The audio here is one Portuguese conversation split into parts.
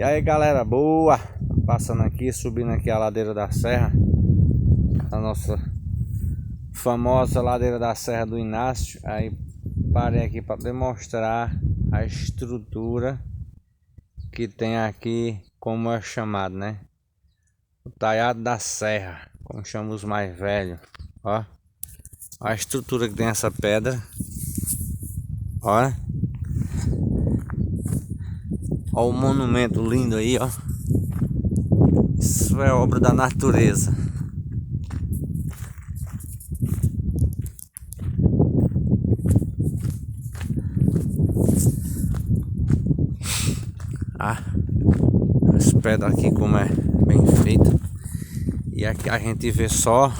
E aí galera, boa! Passando aqui, subindo aqui a ladeira da serra, a nossa famosa ladeira da Serra do Inácio. Aí parei aqui para demonstrar a estrutura que tem aqui, como é chamado, né? O Talhado da Serra, como chamam os mais velhos. Ó, a estrutura que tem essa pedra. Olha. Ó o monumento lindo aí, ó. Isso é obra da natureza. As pedras aqui como é bem feita. E aqui a gente vê só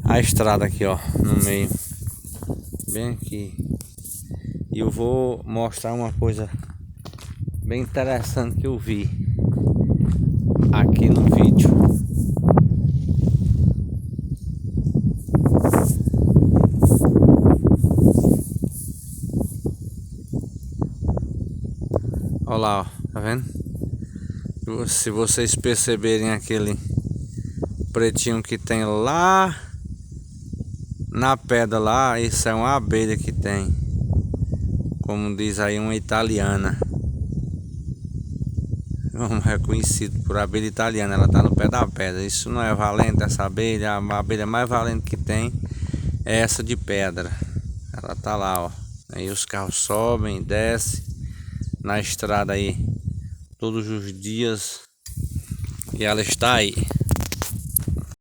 a estrada aqui, ó, no meio. Bem aqui. E eu vou mostrar uma coisa bem interessante que eu vi aqui no vídeo. Olha lá, ó, tá vendo? Se vocês perceberem aquele pretinho que tem lá na pedra lá, isso é uma abelha que tem, como diz aí, uma italiana. Reconhecido por abelha italiana, ela tá no pé da pedra. Isso não é valente, essa abelha, a abelha mais valente que tem é essa de pedra. Ela tá lá, ó. Aí os carros sobem e descem na estrada aí todos os dias e ela está aí.